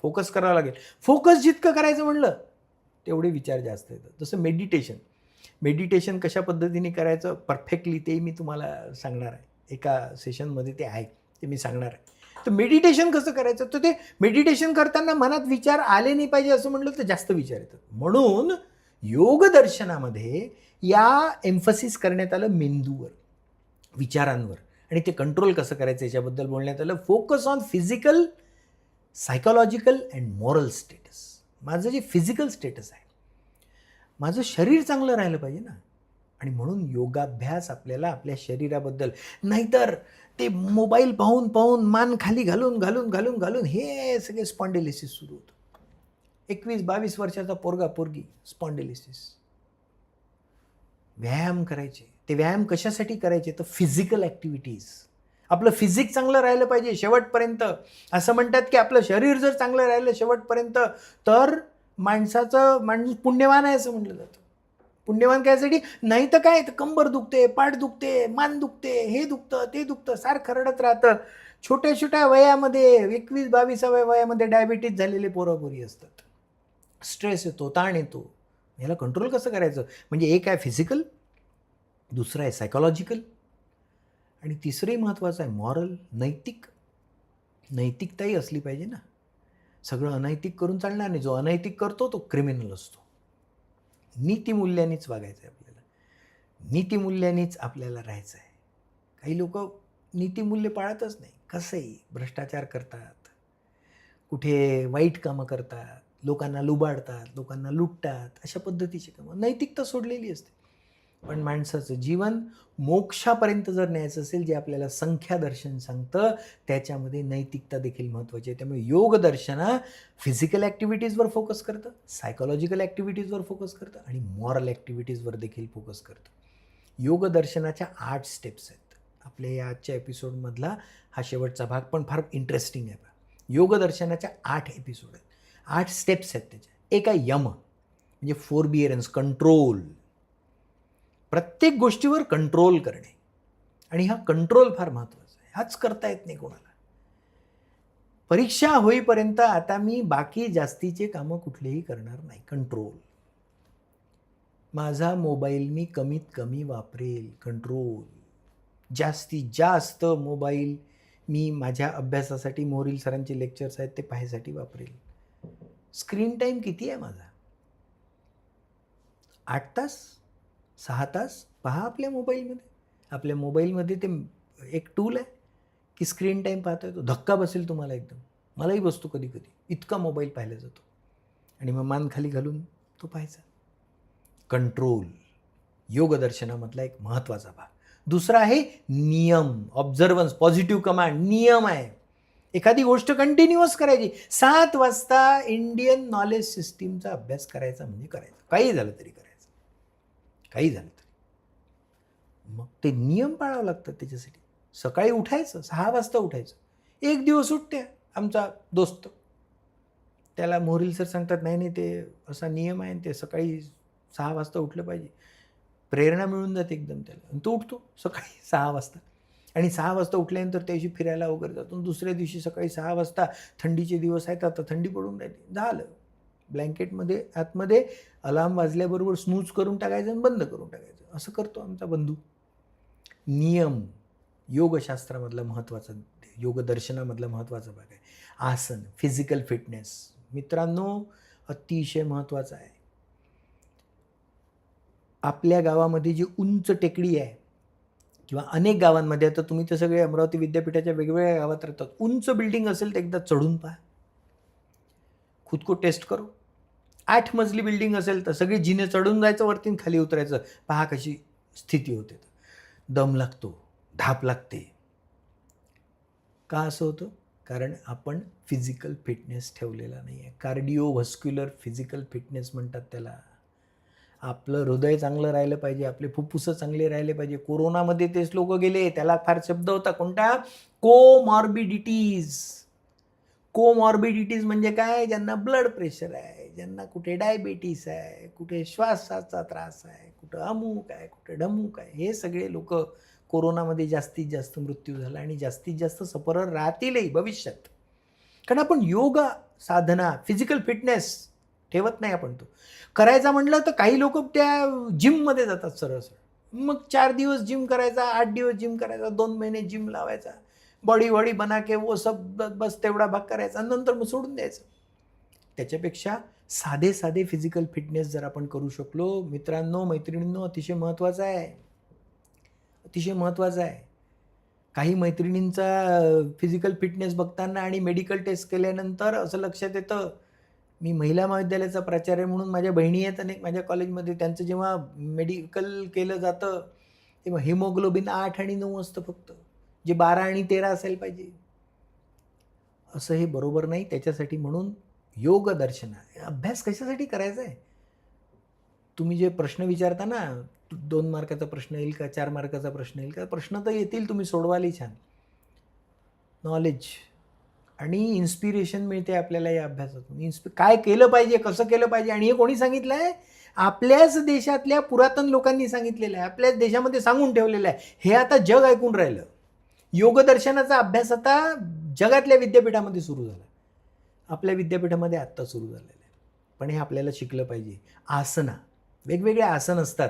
फोकस करावं लागेल. फोकस जितकं करायचं म्हणलं तेवढे विचार जास्त येतात. जसं मेडिटेशन कशा पद्धतीने करायचं परफेक्टली ते मी तुम्हाला सांगणार आहे. एका सेशनमध्ये ते आहे, ते मी सांगणार आहे. तर मेडिटेशन कसं करायचं? तर ते मेडिटेशन करताना मनात विचार आले नाही पाहिजे असं म्हटलं तर जास्त विचार येतात. म्हणून योगदर्शनामध्ये या एम्फसिस करण्यात आलं मेंदूवर, विचारांवर, आणि ते कंट्रोल कसं करायचं याच्याबद्दल बोलण्यात आलं. Focus on physical, psychological and moral status. माझं जे फिजिकल स्टेटस आहे, माझं शरीर चांगलं राहिलं पाहिजे ना, आणि म्हणून योगाभ्यास आपल्याला आपल्या शरीराबद्दल, नाहीतर ते मोबाईल पाहून पाहून मान खाली घालून हे सगळे स्पॉन्डिलिसिस सुरू होतं. 21-22 वर्षाचा पोरगी स्पॉन्डिलिसिस. व्यायाम करायचे. ते व्यायाम कशासाठी करायचे? तर फिजिकल ॲक्टिव्हिटीज. आपलं फिजिक चांगलं राहिलं पाहिजे शेवटपर्यंत. असं म्हणतात की आपलं शरीर जर चांगलं राहिलं शेवटपर्यंत तर माणूस पुण्यवान आहे असं म्हटलं जातं. पुण्यवान कायसाठी? नाही तर काय, कंबर दुखते, पाठ दुखते, मान दुखते, हे दुखतं, ते दुखतं, सारखं रडत राहतं. छोट्या छोट्या वयामध्ये 21-22व्या वयामध्ये डायबिटीज झालेले पोरं असतात. स्ट्रेस येतो, ताण येतो. ह्याला कंट्रोल कसं करायचं? म्हणजे एक आहे फिजिकल, दुसरं आहे सायकोलॉजिकल, आणि तिसरंही महत्त्वाचं आहे मॉरल, नैतिक. नैतिकताही असली पाहिजे ना. सगळं अनैतिक करून चालणार नाही. जो अनैतिक करतो तो क्रिमिनल असतो. नीतिमूल्यांनीच वागायचं आहे आपल्याला. नीतिमूल्यांनीच आपल्याला राहायचं आहे. काही लोक नीतिमूल्य पाळतच नाही. कसंही भ्रष्टाचार करतात, कुठे वाईट कामं करतात, लोकांना लुबाडतात, लोकांना लुटतात, अशा पद्धतीची कामं. नैतिकता सोडलेली असते. पण माणसाचं जीवन मोक्षापर्यंत जर न्यायचं असेल, जे आपल्याला संख्यादर्शन सांगतं, त्याच्यामध्ये नैतिकता देखील महत्त्वाची आहे. त्यामुळे योगदर्शन फिजिकल ॲक्टिव्हिटीजवर फोकस करतं, सायकोलॉजिकल ॲक्टिव्हिटीजवर फोकस करतं, आणि मॉरल ॲक्टिव्हिटीजवर देखील फोकस करतं. योगदर्शनाच्या 8 स्टेप्स आहेत. आपल्या या आजच्या एपिसोडमधला हा शेवटचा भाग पण फार इंटरेस्टिंग आहे. योगदर्शनाच्या 8 एपिसोड आहेत, 8 स्टेप्स आहेत त्याच्या. एक आहे यम, म्हणजे फोरबिअरन्स, कंट्रोल. प्रत्येक गोष्टीवर कंट्रोल करणे, आणि हा कंट्रोल फार महत्त्वाचा आहे. हाच करता येत नाही कोणाला. परीक्षा होईपर्यंत आता मी बाकी जास्तीचे कामं कुठलेही करणार नाही. कंट्रोल. माझा मोबाईल मी कमीत कमी वापरेल. कंट्रोल. जास्तीत जास्त मोबाईल मी माझ्या अभ्यासासाठी, मोहरील सरांचे लेक्चर्स आहेत ते पाहायसाठी वापरेल. स्क्रीन टाईम किती आहे माझा? 8 तास, 6 तास पहा आपल्या मोबाईलमध्ये. आपल्या मोबाईलमध्ये ते एक टूल आहे की स्क्रीन टाईम पाहता येतो. धक्का बसेल तुम्हाला एकदम. मलाही बसतो कधी कधी. इतका मोबाईल पाहिला जातो, आणि मग मान खाली घालून तो पाहायचा. कंट्रोल योगदर्शनामधला एक महत्त्वाचा भाग. दुसरा आहे नियम, ऑब्झर्वन्स, पॉझिटिव्ह कमांड. नियम आहे. एखादी गोष्ट कंटिन्युअस करायची. 7 वाजता इंडियन नॉलेज सिस्टीमचा अभ्यास करायचा म्हणजे करायचा. काही झालं तरी करायचं, काही झालं तरी. मग ते नियम पाळावं लागतात त्याच्यासाठी. सकाळी उठायचं, 6 वाजता उठायचं. एक दिवस उठते आमचा दोस्त, त्याला मोहरील सर सांगतात नाही ते असा नियम आहे, ते सकाळी 6 वाजता उठलं पाहिजे. प्रेरणा मिळून जाते एकदम त्याला. आणि तो उठतो सकाळी 6 वाजता. आणि 6 वाजता उठल्यानंतर त्या दिवशी फिरायला वगैरे जातो. दुसऱ्या दिवशी सकाळी 6 वाजता थंडीचे दिवस आहेत, आता थंडी पडून राहिली, झालं. ब्लँकेटमध्ये आतमध्ये अलार्म वाजल्याबरोबर स्नूज करून टाकायचं आणि बंद करून टाकायचं. असं करतो आमचा बंधू. नियम योगशास्त्रामधला महत्त्वाचा, योगदर्शनामधला महत्त्वाचा भाग आहे. आसन, फिजिकल फिटनेस मित्रांनो अतिशय महत्त्वाचं आहे. आपल्या गावामध्ये जी उंच टेकडी आहे किंवा अनेक गावांमध्ये, आता तुम्ही तर सगळे अमरावती विद्यापीठाच्या वेगवेगळ्या गावात राहतात, उंच बिल्डिंग असेल तर एकदा चढून पहा. खुद को टेस्ट करो. 8 मजली बिल्डिंग असेल तर सगळी जिने चढून जायचं, वरती खाली उतरायचं, पहा कशी स्थिती होते. दम लागतो, धाप लागते. का असं होतं? कारण आपण फिजिकल फिटनेस ठेवलेला नाही आहे. कार्डिओव्हस्क्युलर फिजिकल फिटनेस म्हणतात त्याला. आपलं हृदय चांगलं राहिलं पाहिजे, आपले फुफ्फुसं चांगले राहिले पाहिजे. कोरोनामध्ये तेच लोक गेले, त्याला फार शब्द होता कोणता? कोमॉर्बिडिटीज. कोमॉर्बिडिटीज म्हणजे काय? ज्यांना ब्लड प्रेशर आहे, ज्यांना कुठे डायबिटीस आहे, कुठे श्वासाचा त्रास आहे, कुठं अमुक आहे, कुठे ढमुक आहे, हे सगळे लोक कोरोनामध्ये जास्तीत जास्त मृत्यू झाला आणि जास्तीत जास्त सफरर राहतीलही भविष्यात. कारण आपण योग साधना, फिजिकल फिटनेस ठेवत नाही आपण. तो करायचा म्हटलं तर काही लोक त्या जिममध्ये जातात सरळ. मग 4 दिवस जिम करायचा, 8 दिवस जिम करायचा, 2 महिने जिम लावायचा, बॉडी वॉडी बना के वो सब बस तेवढा भाग करायचा, नंतर मग सोडून द्यायचं. त्याच्यापेक्षा साधे साधे फिजिकल फिटनेस जर आपण करू शकलो मित्रांनो, मैत्रिणींनो, अतिशय महत्त्वाचं आहे. अतिशय महत्त्वाचं आहे. काही मैत्रिणींचा फिजिकल फिटनेस बघताना आणि मेडिकल टेस्ट केल्यानंतर असं लक्षात येतं, मी महिला महाविद्यालयाचा प्राचार्य म्हणून माझ्या बहिणी आहेत अनेक माझ्या कॉलेजमध्ये, त्यांचं जेव्हा मेडिकल केलं जातं तेव्हा हिमोग्लोबिन 8 आणि 9 असतं फक्त, जे 12 आणि 13 असायला पाहिजे. असं हे बरोबर नाही. त्याच्यासाठी म्हणून योग दर्शन अभ्यास कशासाठी करायचा आहे? तुम्ही जे प्रश्न विचारता ना, 2 मार्काचा प्रश्न येईल का, 4 मार्काचा प्रश्न येईल का, प्रश्न तर येतील, तुम्ही सोडवालही छान. नॉलेज आणि इन्स्पिरेशन मिळते आपल्याला या अभ्यासातून. काय केलं पाहिजे, कसं केलं पाहिजे, आणि हे कोणी सांगितलं आहे? आपल्याच देशातल्या पुरातन लोकांनी सांगितलेलं आहे, आपल्याच देशामध्ये सांगून ठेवलेलं आहे. हे आता जग ऐकून राहिलं. योगदर्शनाचा अभ्यास आता जगातल्या विद्यापीठामध्ये सुरू झाला, आपल्या विद्यापीठामध्ये आत्ता सुरू झालेलं आहे. पण हे आपल्याला शिकलं पाहिजे. आसना, वेगवेगळे आसन असतात.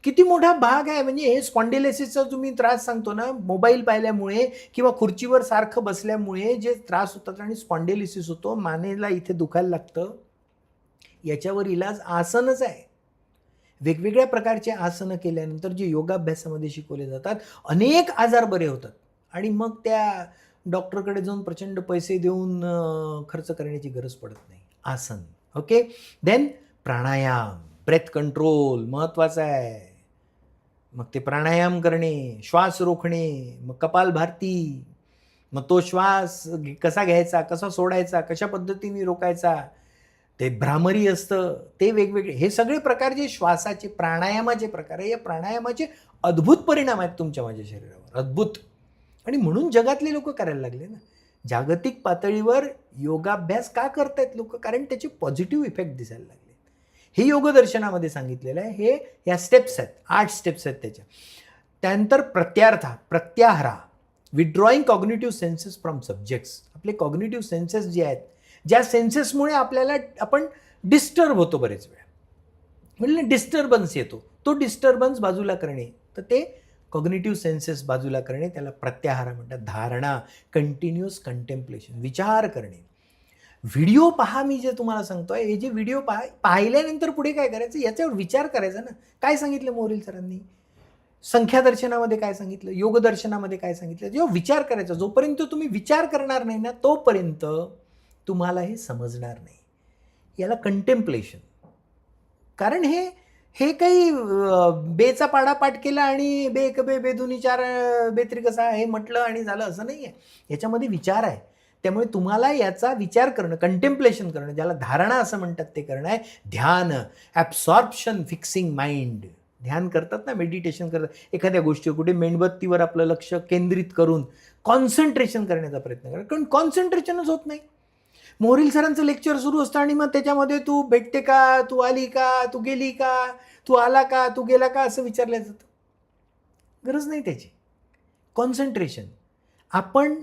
किती मोठा भाग आहे. म्हणजे हे स्पॉन्डिलायसिसचा तुम्ही त्रास सांगतो ना, मोबाईल पाहिल्यामुळे किंवा खुर्चीवर सारखं बसल्यामुळे जे त्रास होतात आणि स्पॉन्डिलायसिस होतो, मानेला इथे दुखायला लागतं, याच्यावर इलाज आसनच आहे. वेगवेगळ्या प्रकारचे आसनं केल्यानंतर जे योगाभ्यासामध्ये शिकवले जातात, अनेक आजार बरे होतात. आणि मग त्या डॉक्टरकडे जाऊन प्रचंड पैसे देऊन खर्च करण्याची गरज पडत नाही. आसन. ओके. देन प्राणायाम, ब्रेथ कंट्रोल महत्त्वाचा आहे. मग ते प्राणायाम करणे, श्वास रोखणे, मग कपालभाती, मग तो श्वास कसा घ्यायचा, कसा सोडायचा, कशा पद्धतीने रोकायचा, ते भ्रामरी असतं, ते वेगवेगळे, हे सगळे प्रकार जे श्वासाचे प्राणायामाचे प्रकार आहे, या प्राणायामाचे अद्भुत परिणाम आहेत तुमच्या माझ्या शरीरावर, अद्भुत. आणि म्हणून जगातले लोक करायला लागले ना. जागतिक पातळीवर योगाभ्यास का करतायत लोक? कारण त्याचे पॉझिटिव्ह इफेक्ट दिसायला लागले. हे योगदर्शनामध्ये सांगितलेलं आहे. हे या स्टेप्स आहेत, 8 स्टेप्स आहेत त्याच्या. त्यानंतर pratyahara, विड्रॉईंग cognitive census from subjects. आपले कॉग्निटिव्ह सेन्सेस जे आहेत, ज्या सेन्सेसमुळे आपण डिस्टर्ब होतो बरेच वेळा, म्हणजे डिस्टर्बन्स येतो, तो डिस्टर्बन्स बाजूला करणे, तर ते कॉग्निटिव्ह सेन्सेस बाजूला करणे, त्याला प्रत्याहार म्हणतात. धारणा, कंटिन्युअस कंटेम्प्लेशन, विचार करणे. व्हिडिओ पहा, मी जे तुम्हाला सांगतोय, हे जे व्हिडिओ पाहिल्यानंतर पुढे काय करायचं याच्यावर विचार करायचा ना. काय सांगितलं मोरेल सरांनी, संख्यादर्शनामध्ये काय सांगितलं, योगदर्शनामध्ये काय सांगितलं, जेव्हा विचार करायचा. जोपर्यंत तुम्ही विचार करणार नाही ना, तोपर्यंत तुम्हाला हे समजणार नाही. याला कंटेम्प्लेशन. कारण हे काही बेचा पाडा पाठ केला आणि बे एक बे बेदुनी 4 बेत्री कसा हे म्हटलं आणि झालं, असं नाही आहे. याच्यामध्ये विचार आहे. त्यामुळे तुम्हाला याचा विचार करणं, कंटेम्प्लेशन करणं, ज्याला धारणा असं म्हणतात, ते करणं आहे. ध्यान, ॲब्सॉर्प्शन, फिक्सिंग माइंड. ध्यान करतात ना, मेडिटेशन करतात, एखाद्या गोष्टी कुठे मेणबत्तीवर आपलं लक्ष केंद्रित करून कॉन्सन्ट्रेशन करण्याचा प्रयत्न करा. कारण कॉन्सन्ट्रेशनच होत नाही. मोहरील सरांचं लेक्चर सुरू असतं आणि मग त्याच्यामध्ये तू भेटते का, तू आली का, तू गेली का, तू आला का, तू गेला का, असं विचारलं जातं. गरज नाही त्याची. कॉन्सन्ट्रेशन. आपण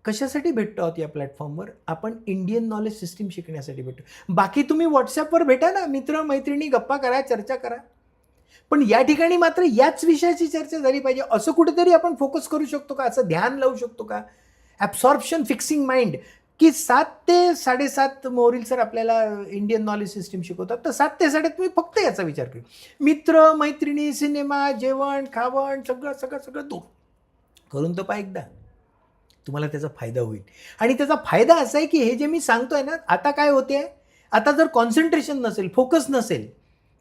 कशासाठी भेटतो आहोत या प्लॅटफॉर्मवर? आपण इंडियन नॉलेज सिस्टीम शिकण्यासाठी भेटतो. बाकी तुम्ही व्हॉट्सॲपवर भेटा ना, मित्र मैत्रिणी, गप्पा करा, चर्चा करा. पण या ठिकाणी मात्र याच विषयाची चर्चा झाली पाहिजे. असं कुठेतरी आपण फोकस करू शकतो का? असं ध्यान लावू शकतो का? ॲब्सॉर्प्शन फिक्सिंग माइंड, की 7 ते 7:30 मोहरील सर आपल्याला इंडियन नॉलेज सिस्टीम शिकवतात, तर 7 ते 7:30 तुम्ही फक्त याचा विचार करू. मित्र मैत्रिणी, सिनेमा, जेवण खावण, सगळं सगळं सगळं दूर करून तर पहा एकदा. तुम्हाला त्याचा फायदा होईल. आणि त्याचा फायदा असा आहे की हे जे मी सांगतोय ना, आता काय होते, आता जर कॉन्सन्ट्रेशन नसेल, फोकस नसेल,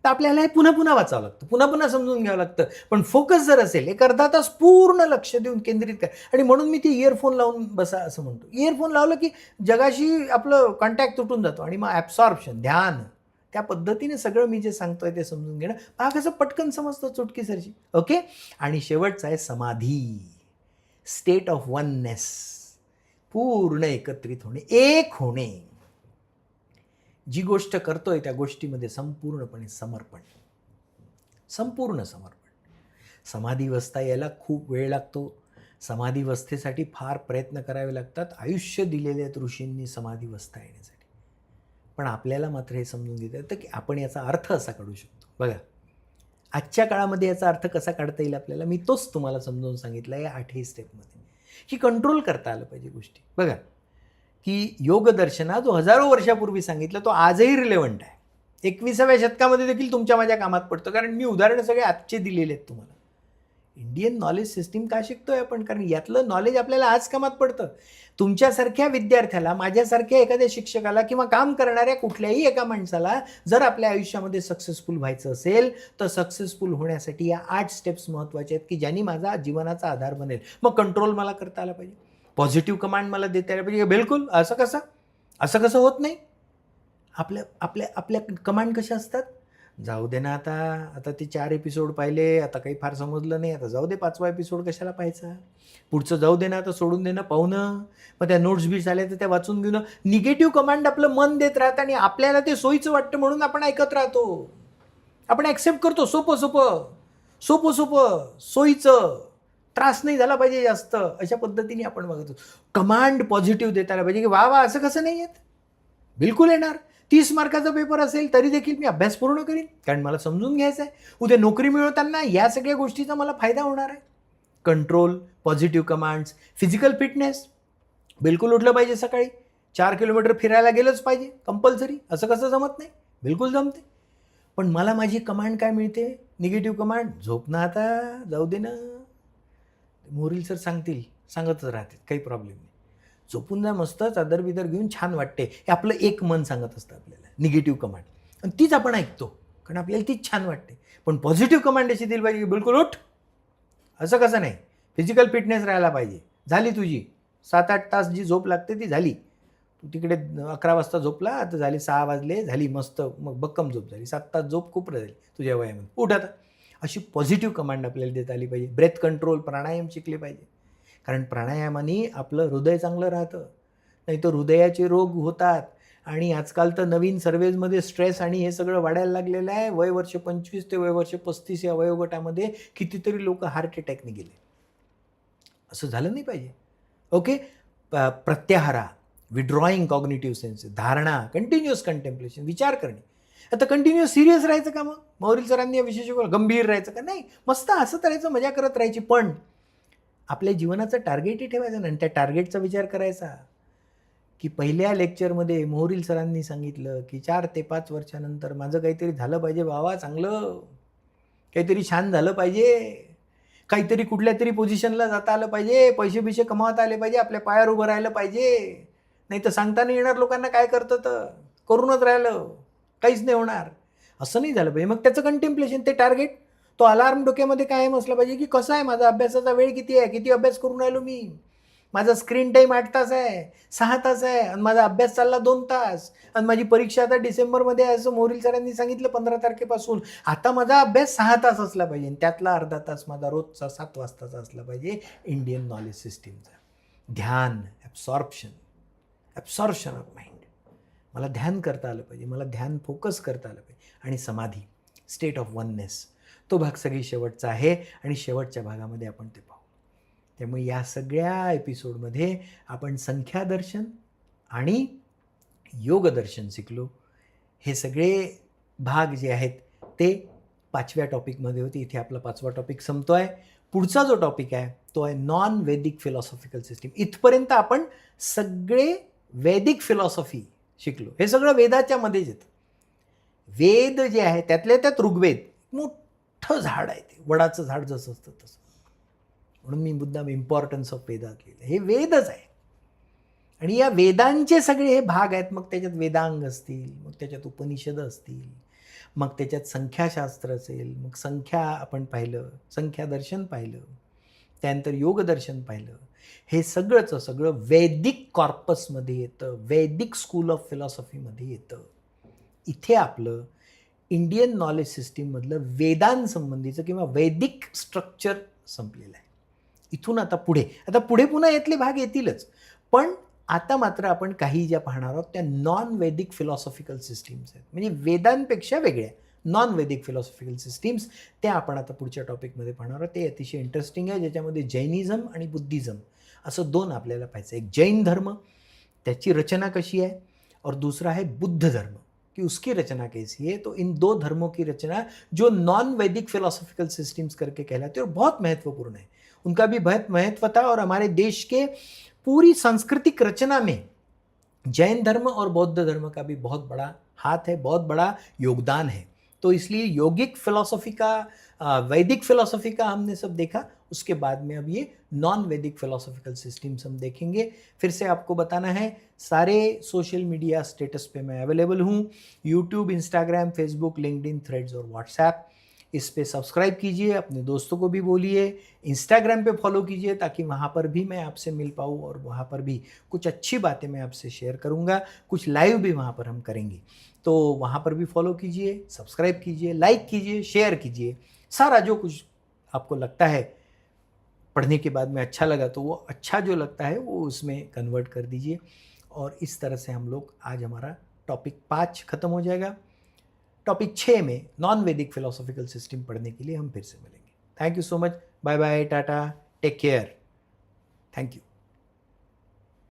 तर आपल्याला हे पुन्हा पुन्हा वाचावं लागतं, पुन्हा पुन्हा समजून घ्यावं लागतं. पण फोकस जर असेल, एक अर्धा तास पूर्ण लक्ष देऊन केंद्रित करा. आणि म्हणून मी ती इयरफोन लावून बसा असं म्हणतो. इयरफोन लावलं की जगाशी आपलं कॉन्टॅक्ट तुटून जातो आणि मग ॲब्सॉर्प्शन, ध्यान, त्या पद्धतीने सगळं मी जे सांगतोय ते समजून घेणं. पहा कसं पटकन समजतं चुटकीसरशी. ओके. आणि शेवटचं आहे समाधी, स्टेट ऑफ वननेस, पूर्ण एकत्रित होणे, एक होणे. जी गोष्ट करतोय त्या गोष्टीमध्ये संपूर्णपणे समर्पण, संपूर्ण समर्पण. समाधीवस्था यायला खूप वेळ लागतो. समाधीवस्थेसाठी फार प्रयत्न करावे लागतात. आयुष्य दिलेले आहेत ऋषींनी समाधीवस्था येण्यासाठी. पण आपल्याला मात्र हे समजून घेता येतं की आपण याचा अर्थ असा काढू शकतो. बघा, आजच्या काळामध्ये याचा अर्थ कसा काढता येईल आपल्याला, मी तोच तुम्हाला समजावून सांगितला या 8ही स्टेपमध्ये, की कंट्रोल करता आलं पाहिजे गोष्टी. बघा, की योगदर्शना जो हजारो वर्षापूर्वी सांगितलं तो आजही रिलेव्हंट आहे. 21व्या शतकामध्ये देखील तुमच्या माझ्या कामात पडतं. कारण मी उदाहरणं सगळे आजचे दिलेले आहेत तुम्हाला. इंडियन नॉलेज सिस्टीम का शिकतोय आपण? कारण यातलं नॉलेज आपल्याला आज कामात पडतं. तुमच्यासारख्या विद्यार्थ्याला, माझ्यासारख्या एखाद्या शिक्षकाला किंवा काम करणाऱ्या कुठल्याही एका माणसाला जर आपल्या आयुष्यामध्ये सक्सेसफुल व्हायचं असेल, तर सक्सेसफुल होण्यासाठी या 8 स्टेप्स महत्त्वाच्या आहेत की ज्यांनी माझा जीवनाचा आधार बनेल. मग कंट्रोल मला करता आला पाहिजे, पॉझिटिव्ह कमांड मला देता आला पाहिजे. बिलकुल. असं कसं होत नाही? आपल्या आपल्या आपल्या कमांड कशा असतात? जाऊ दे ना, आता ते 4 एपिसोड पाहिले, आता काही फार समजलं नाही, आता जाऊ दे 5वा एपिसोड कशाला पाहायचा, पुढचं जाऊ दे ना, आता सोडून दे ना, पाहू ना. मग त्या नोट्स बीट्स आल्या तर त्या वाचून घेऊ ना. निगेटिव्ह कमांड आपलं मन देत राहतं आणि आपल्याला ते सोयीचं वाटतं म्हणून आपण ऐकत राहतो. आपण ॲक्सेप्ट करतो. सोपं सोपं सोपं सोपं सोयीचं, त्रास नाही झाला पाहिजे जास्त, अशा पद्धतीने आपण बघतो. कमांड पॉझिटिव्ह देता आला पाहिजे की वा वा, असं कसं नाही येत? बिलकुल येणार. 30 मार्काचा पेपर असेल तरी देखील मी अभ्यास पूर्ण करीन, कारण मला समजून घ्यायचं आहे. उद्या नोकरी मिळवताना या सगळ्या गोष्टीचा मला फायदा होणार आहे. Control, positive commands, physical fitness, बिलकुल उठलं पाहिजे सकाळी, 4 किलोमीटर फिरायला गेलंच पाहिजे कंपल्सरी. असं कसं जमत नाही? बिलकुल जमते. पण मला माझी कमांड काय मिळते? निगेटिव्ह कमांड, झोप ना आता, जाऊ दे ना. मोहरील सर सांगतच राहते, काही प्रॉब्लेम नाही. झोपून जा मस्त, चादर बिदर घेऊन, छान वाटते. हे आपलं एक मन सांगत असतं आपल्याला, निगेटिव्ह कमांड. आणि तीच आपण ऐकतो, कारण आपल्याला तीच छान वाटते. पण पॉझिटिव्ह कमांड अशी दिली पाहिजे की बिलकुल उठ. असं कसं नाही? फिजिकल फिटनेस राहायला पाहिजे. झाली तुझी 7-8 तास जी झोप लागते ती झाली. तू तिकडे 11 वाजता झोपला, आता झाले 6 वाजले, झाली मस्त, मग भक्कम झोप झाली. 7 तास झोप खूप झाली तुझ्या वयामध्ये, उठ आता. अशी पॉझिटिव्ह कमांड आपल्याला देता आली पाहिजे. ब्रेथ कंट्रोल, प्राणायाम शिकले पाहिजे. कारण प्राणायामाने आपलं हृदय चांगलं राहतं. नाही तर हृदयाचे रोग होतात. आणि आजकाल तर नवीन सर्वेजमध्ये स्ट्रेस आणि हे सगळं वाढायला लागलेलं आहे. वर्ष 25 ते वर्ष 35 या वयोगटामध्ये कितीतरी लोक हार्ट अटॅकने गेले. असं झालं नाही पाहिजे. ओके. प्रत्याहारा, विड्रॉईंग कॉग्निटिव्ह सेन्सेस, धारणा, कंटिन्युअस कंटेम्प्लेशन, विचार करणे. आता कंटिन्युअस सिरियस राहायचं का? मग मोहरील सरांनी या विषय गंभीर राहायचं का? नाही, मस्त हसत राहायचं, मजा करत राहायची. पण आपल्या जीवनाचं टार्गेटही ठेवायचं ना, आणि त्या टार्गेटचा विचार करायचा. की पहिल्या लेक्चरमध्ये मोहरील सरांनी सांगितलं की 4 ते 5 वर्षानंतर माझं काहीतरी झालं पाहिजे बाबा, चांगलं काहीतरी छान झालं पाहिजे, काहीतरी कुठल्या तरी पोझिशनला जाता आलं पाहिजे, पैसे बिशे कमावता आले पाहिजे, आपल्या पायावर उभं राहिलं पाहिजे. नाही तर सांगता नाही येणार लोकांना काय करतं, तर करूनच राहिलं, काहीच नाही होणार. असं नाही झालं पाहिजे. मग त्याचं कंटेम्प्लेशन, ते टार्गेट, तो अलार्म डोक्यामध्ये कायम असला पाहिजे की कसा आहे माझा अभ्यासाचा वेळ, किती आहे, किती अभ्यास करून राहिलो मी. माझा स्क्रीन टाईम 8 तास आहे, 6 तास आहे, आणि माझा अभ्यास चालला 2 तास, आणि माझी परीक्षा आता डिसेंबरमध्ये आहे असं मोहरील सरांनी सांगितलं 15 तारखेपासून. आता माझा अभ्यास 6 तास असला पाहिजे, त्यातला अर्धा तास माझा रोजचा 7 वाजताचा असला पाहिजे इंडियन नॉलेज सिस्टीमचा. ध्यान, ॲब्सॉर्प्शन ऑफ माइंड. मला ध्यान करता आलं पाहिजे, मला ध्यान फोकस करता आलं पाहिजे, आणि समाधी, स्टेट ऑफ वननेस, तो भाग सगळी शेवटचा आहे आणि शेवटच्या भागामध्ये आपण ते पाहू. त्यामुळे या सगळ्या एपिसोडमध्ये आपण संख्यादर्शन आणि योगदर्शन शिकलो. हे सगळे भाग जे आहेत ते 5व्या टॉपिकमध्ये होते. इथे आपला 5वा टॉपिक संपतो आहे. पुढचा जो टॉपिक आहे तो आहे नॉन वैदिक फिलॉसॉफिकल सिस्टीम. इथपर्यंत आपण सगळे वैदिक फिलॉसॉफी शिकलो. हे सगळं वेदाच्या मध्येच येतं. वेद जे आहे त्यातल्या त्यात ऋग्वेद मोठं झाड आहे, ते वडाचं झाड जसं असतं तसं. म्हणून मी मुद्दाम इम्पॉर्टन्स ऑफ वेदात लिहिलं. हे वेदच आहे आणि या वेदांचे सगळे हे भाग आहेत. मग त्याच्यात वेदांग असतील, मग त्याच्यात उपनिषद असतील, मग त्याच्यात संख्याशास्त्र असेल, मग संख्या आपण पाहिलं, संख्यादर्शन पाहिलं, त्यानंतर योगदर्शन पाहिलं. हे सगळंचं सगळं वैदिक कॉर्पसमध्ये येतं, वैदिक स्कूल ऑफ फिलॉसॉफीमध्ये येतं. इथे आपलं इंडियन नॉलेज सिस्टीममधलं वेदांसंबंधीचं किंवा वैदिक स्ट्रक्चर संपलेलं आहे. इथून आता पुढे पुन्हा यातले भाग येतीलच, पण आता मात्र आपण काही ज्या पाहणार आहोत त्या नॉन वैदिक फिलॉसॉफिकल सिस्टीम्स आहेत, म्हणजे वेदांपेक्षा वेगळ्या नॉन वैदिक फिलॉसॉफिकल सिस्टीम्स, त्या आपण आता पुढच्या टॉपिकमध्ये पाहणार आहोत. ते अतिशय इंटरेस्टिंग आहे, ज्याच्यामध्ये जैनिझम आणि बुद्धिझम असं दोन आपल्याला पाहायचं. एक जैन धर्म, त्याची रचना कशी है, और दूसरा है बुद्ध धर्म कि उसकी रचना कैसी है. तो इन दो धर्मों की रचना जो नॉन वैदिक फिलोसॉफिकल सिस्टम्स करके कहलाते हैं और बहुत महत्वपूर्ण है, उनका भी बहुत महत्व था. और हमारे देश के पूरी सांस्कृतिक रचना में जैन धर्म और बौद्ध धर्म का भी बहुत बड़ा हाथ है, बहुत बड़ा योगदान है. तो इसलिए योगिक फिलॉसफी का, वैदिक फिलॉसफी का हमने सब देखा. उसके बाद में अब ये नॉन वैदिक फिलॉसफिकल सिस्टम्स हम देखेंगे. फिर से आपको बताना है, सारे सोशल मीडिया स्टेटस पे मैं अवेलेबल हूँ. YouTube, Instagram, Facebook, LinkedIn, threads और व्हाट्सएप. इस पे सब्सक्राइब कीजिए, अपने दोस्तों को भी बोलिए. इंस्टाग्राम पे फॉलो कीजिए ताकि वहाँ पर भी मैं आपसे मिल पाऊँ और वहाँ पर भी कुछ अच्छी बातें मैं आपसे शेयर करूँगा. कुछ लाइव भी वहाँ पर हम करेंगे, तो वहाँ पर भी फॉलो कीजिए, सब्सक्राइब कीजिए, लाइक कीजिए, शेयर कीजिए. सारा जो कुछ आपको लगता है पढ़ने के बाद में अच्छा लगा, तो वो अच्छा जो लगता है वो उसमें कन्वर्ट कर दीजिए. और इस तरह से हम लोग, आज हमारा टॉपिक 5 खत्म हो जाएगा. टॉपिक 6 में नॉन वैदिक फिलोसॉफिकल सिस्टम पढ़ने के लिए हम फिर से मिलेंगे. Thank you so much. Bye bye, tata, take care. Thank you.